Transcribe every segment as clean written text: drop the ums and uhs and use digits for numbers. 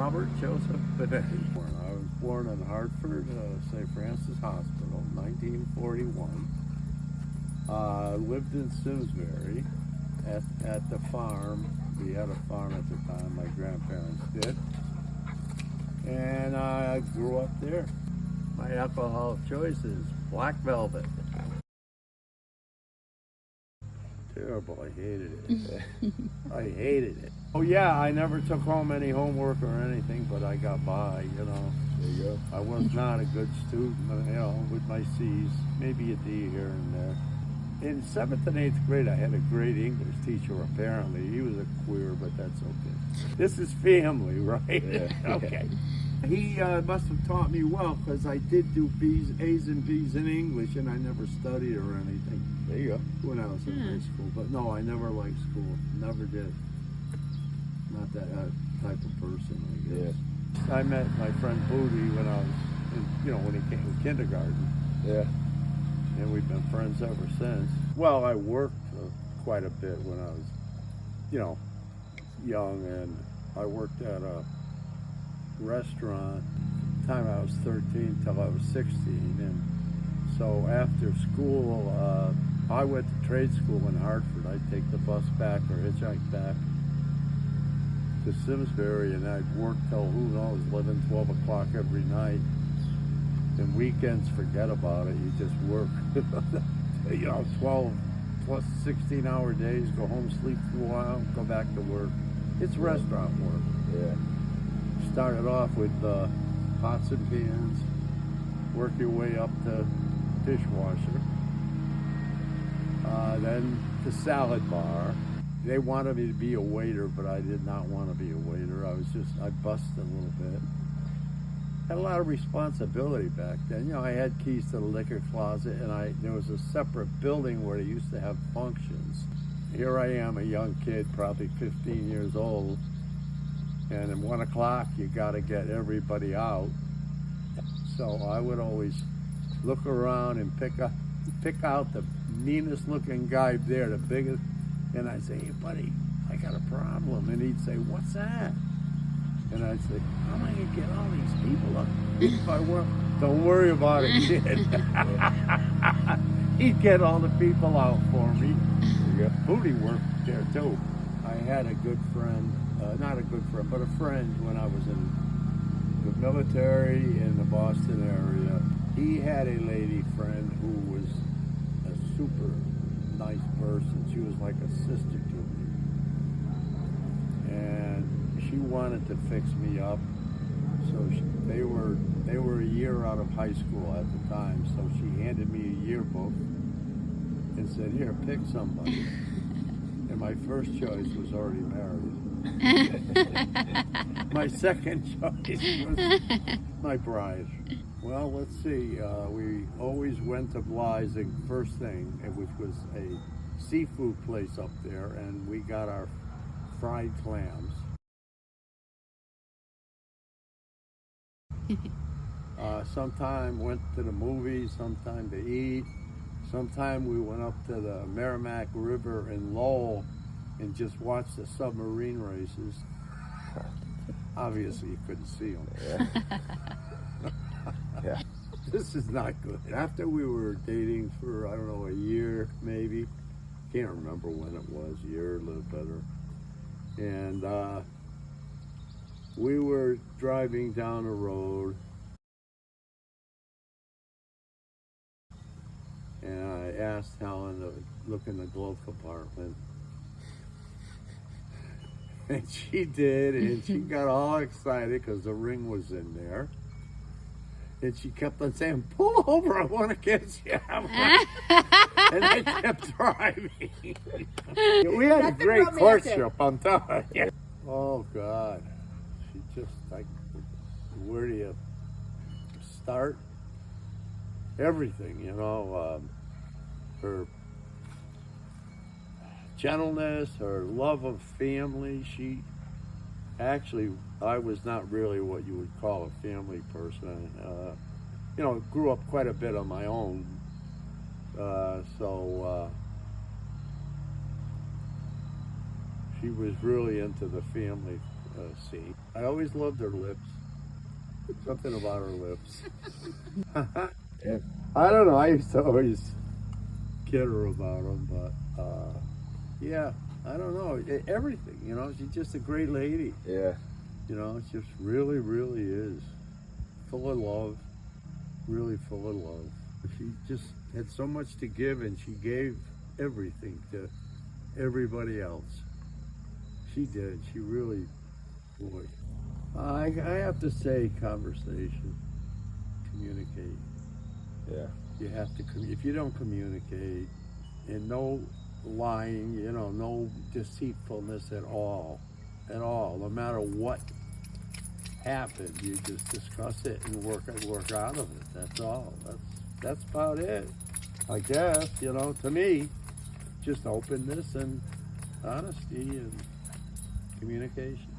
Robert Joseph Benetti. I was born in Hartford, St. Francis Hospital, 1941. Lived in Simsbury at the farm. We had a farm at the time, my grandparents did. And I grew up there. My alcohol of choice is black velvet. Terrible, I hated it. I hated it. Oh yeah, I never took home any homework or anything, but I got by, you know. There you go. I was not a good student, you know, with my C's, maybe a D here and there. In 7th and 8th grade, I had a great English teacher, apparently. He was a queer, but that's okay. This is family, right? Yeah. Okay. He must have taught me well, because I did do B's, A's and B's in English, and I never studied or anything. There you go. When I was in high school. But no, I never liked school. Never did. Not that type of person, I guess. Yeah. I met my friend Booty when I was, when he came to kindergarten. Yeah. And we've been friends ever since. Well, I worked quite a bit when I was, young, and I worked at a restaurant from the time I was 13 till I was 16. And so after school, I went to trade school in Hartford. I'd take the bus back or hitchhike back to Simsbury, and I'd work till, who knows, 11, 12 o'clock every night. And weekends, forget about it. You just work, 12 plus 16-hour days, go home, sleep for a while, go back to work. It's restaurant work. Yeah. Started off with pots and pans, work your way up to dishwasher. Then the salad bar. They wanted me to be a waiter, but I did not want to be a waiter. I busted a little bit. Had a lot of responsibility back then. I had keys to the liquor closet, and there was a separate building where they used to have functions. Here I am, a young kid, probably 15 years old, and at 1 o'clock you got to get everybody out. So I would always look around and pick out the meanest looking guy there, the biggest, and I'd say, "Hey buddy, I got a problem." And he'd say, "What's that?" And I'd say, "How am I going to get all these people up if I work?" "Don't worry about it, kid." He'd get all the people out for me. Booty worked there too. I had a good friend, not a good friend, but a friend when I was in the military in the Boston area. He had a lady friend who was a super nice person. She was like a sister to me. And she wanted to fix me up, so they were a year out of high school at the time, so she handed me a yearbook and said, "Here, pick somebody." And my first choice was already married. My second choice was my bride. Well, let's see, we always went to Bly's first thing, which was a seafood place up there, and we got our fried clams. Sometime went to the movies, sometime to eat. Sometime we went up to the Merrimack River in Lowell and just watched the submarine races. Obviously you couldn't see them. Yeah. Yeah. This is not good. After we were dating for, I don't know, a year maybe. Can't remember when it was, a year, a little better. And we were driving down a road, and I asked Helen to look in the glove compartment. And she did, and she got all excited because the ring was in there. And she kept on saying, "Pull over, I want to kiss you." And I kept driving. We had a great courtship, I'm telling you. Oh, God. She just, where do you start? Everything, her gentleness, her love of family. I was not really what you would call a family person. Grew up quite a bit on my own. So she was really into the family see. I always loved her lips. Something about her lips. Yeah. I don't know. I used to always kid her about them, but yeah, I don't know. Everything, you know. She's just a great lady. Yeah. You know, she just really, really is full of love. Really full of love. She just had so much to give, and she gave everything to everybody else. She did. She really, boy. I have to say, conversation, communicate. Yeah. You have to. If you don't communicate, and no lying, you know, no deceitfulness at all, no matter what happened, you just discuss it and work out of it. That's all. That's about it. I guess, you know, to me, just openness and honesty and communication.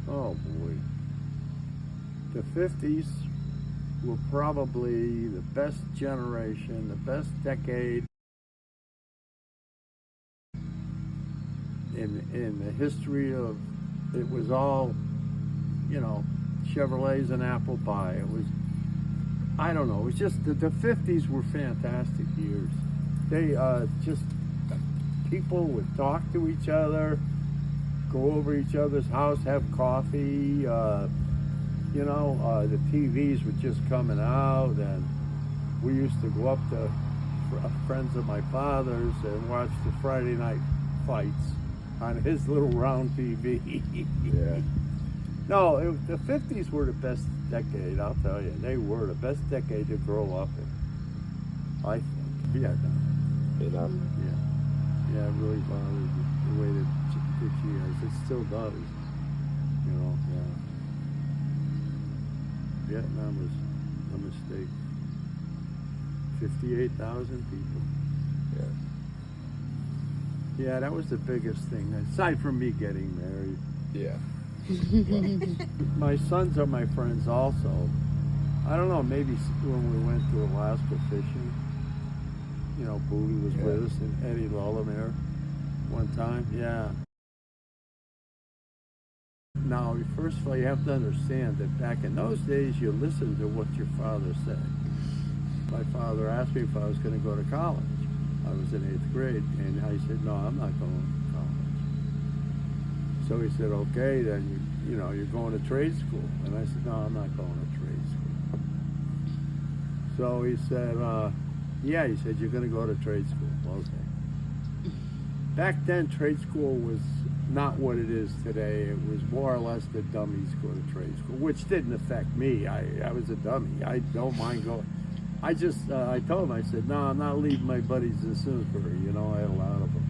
Oh boy. The 50s were probably the best generation, the best decade in the history of, it was all, you know, Chevrolets and apple pie. It was, I don't know, it was just, the 50s were fantastic years. They just, people would talk to each other, go over each other's house, have coffee, you know, the TVs were just coming out, and we used to go up to friends of my father's and watch the Friday night fights on his little round TV. Yeah. No, the 50s were the best decade, I'll tell you. They were the best decade to grow up in, I think. Yeah, Enough. yeah, it really bothered me the way that she is. It still does, you know, yeah. Vietnam was a mistake. 58,000 people. Yeah. Yeah, that was the biggest thing, aside from me getting married. Yeah. My sons are my friends also. I don't know, maybe when we went to Alaska fishing, you know, Booty was with us and Eddie Lullamere one time. Yeah. Now, first of all, you have to understand that back in those days, you listened to what your father said. My father asked me if I was going to go to college. I was in 8th grade, and I said, no, I'm not going to college. So he said, okay, then you know, you're going to trade school. And I said, no, I'm not going to trade school. So he said, yeah, he said, you're going to go to trade school. Okay. Back then, trade school was not what it is today. It was more or less the dummies go to trade school, which didn't affect me. I was a dummy. I don't mind going. I just, I told him, I said, no, I'm not leaving my buddies in Simsbury. You know, I had a lot of them.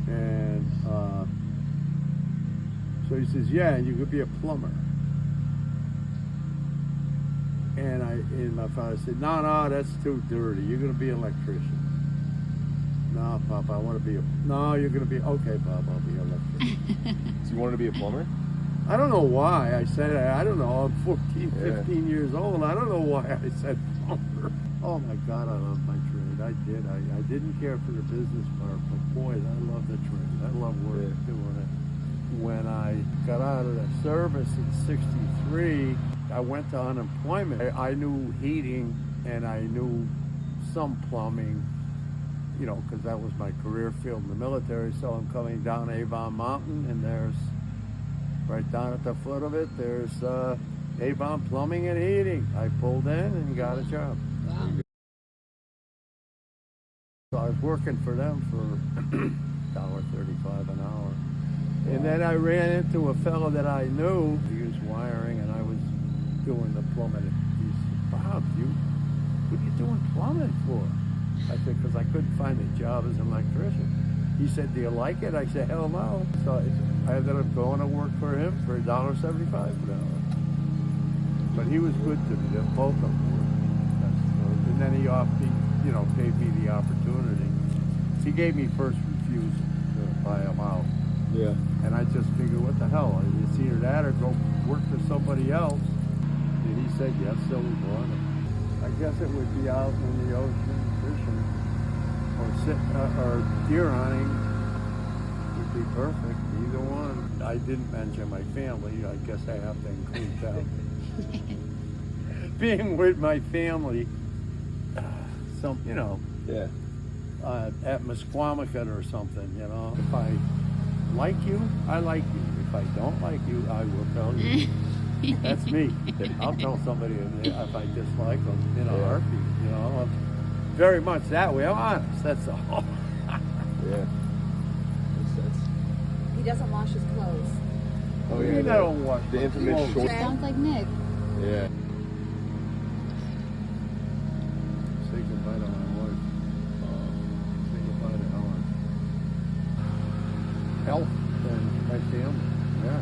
And so he says, yeah, and you could be a plumber. And my father said, no, that's too dirty. You're going to be an electrician. No, Pop, I want to be no, you're going to be, okay, Bob, I'll be an electrician. So you wanted to be a plumber? I don't know why I said it. I don't know. I'm 14, 15 years old. I don't know why I said plumber. Oh my God, I love my trade. I did. I didn't care for the business part, but boy, I love the trade. I love doing it. When I got out of the service in '63, I went to unemployment. I knew heating and I knew some plumbing, you know, because that was my career field in the military. So I'm coming down Avon Mountain, and there's, right down at the foot of it, there's Avon Plumbing and Heating. I pulled in and got a job. Wow. So I was working for them for $1.35 an hour. And then I ran into a fellow that I knew. He was wiring, and I was doing the plumbing. He said, Bob, what are you doing plumbing for? I said, because I couldn't find a job as an electrician. He said, do you like it? I said, hell no. So I ended up going to work for him for $1.75 an hour. But he was good to me. Both of them were. And then he gave me the opportunity. He gave me first refusal to buy him out. Yeah. And I just figured, what the hell? It's either that or go work for somebody else. And he said, yes, so we bought it. I guess it would be out in the ocean fishing or deer hunting with be perfect, either one. I didn't mention my family. I guess I have to include them. Being with my family, Yeah. at Musquamacut or something, If I like you, I like you. If I don't like you, I will tell you. That's me. I'll tell somebody if I dislike them in a heartbeat, I'm very much that way. I'm honest, that's all. Yeah. Makes sense. He doesn't wash his clothes. Oh, I yeah. mean, I don't watch The my infamous clothes. short. Sounds like Nick. Yeah. Say goodbye to my wife. Say goodbye to Helen. Health and my family. Yeah.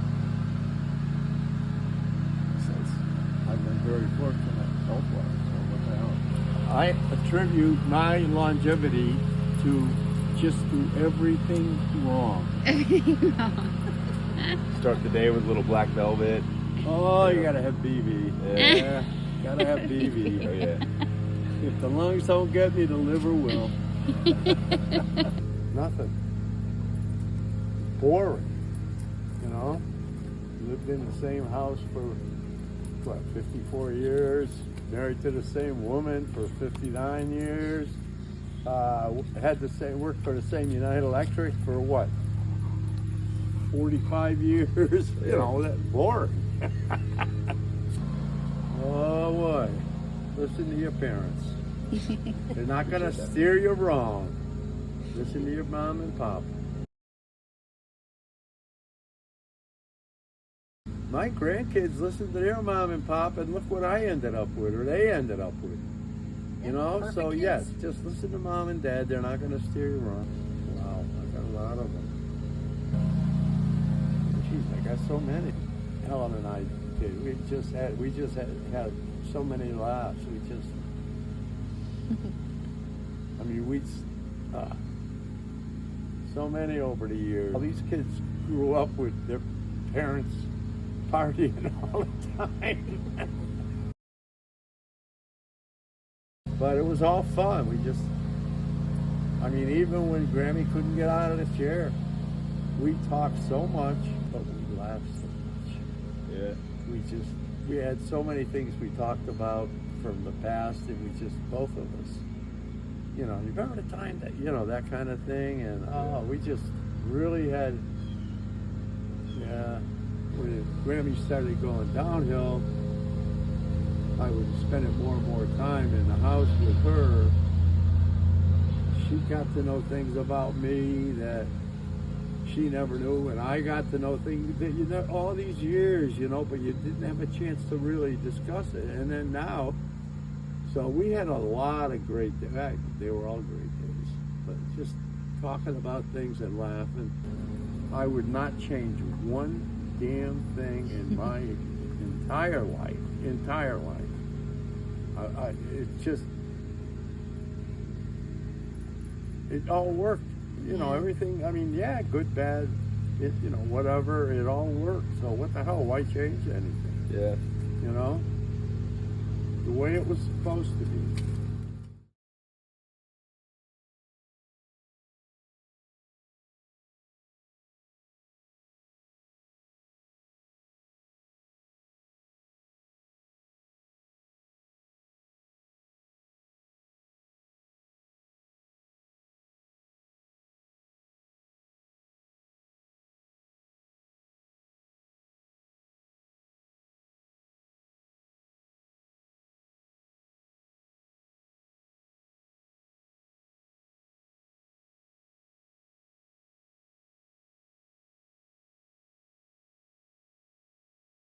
I've been very fortunate health-wise. So what the hell? I attribute my longevity to just do everything wrong. Start the day with a little black velvet. Oh, you gotta have BB. Yeah. Gotta have BB. Oh, yeah. If the lungs don't get me, the liver will. Nothing. Boring. Lived in the same house for 54 years. Married to the same woman for 59 years. Worked for the same United Electric for 45 years. That's boring. Oh boy. Listen to your parents. They're not gonna steer you wrong. Listen to your mom and pop. My grandkids listen to their mom and pop, and look what I ended up with, or they ended up with. So kids. yes, just listen to mom and dad. They're not going to steer you wrong. Wow, I got a lot of them. Jeez, I got so many. Helen and I did. We just had so many laughs. So many over the years. All these kids grew up with their parents partying all the time. But it was all fun. Even when Grammy couldn't get out of the chair, we talked so much, but we laughed so much. Yeah. We had so many things we talked about from the past, and both of us, you remember the time that, that kind of thing, and we just really had, when Grammy started going downhill, I was spending more and more time in the house with her. She got to know things about me that she never knew, and I got to know things that all these years, but you didn't have a chance to really discuss it. And then now, so we had a lot of great days. They were all great days, but just talking about things and laughing. I would not change one damn thing in my entire life. It all worked, everything. Good, bad, whatever. It all worked. So what the hell? Why change anything? Yeah. The way it was supposed to be.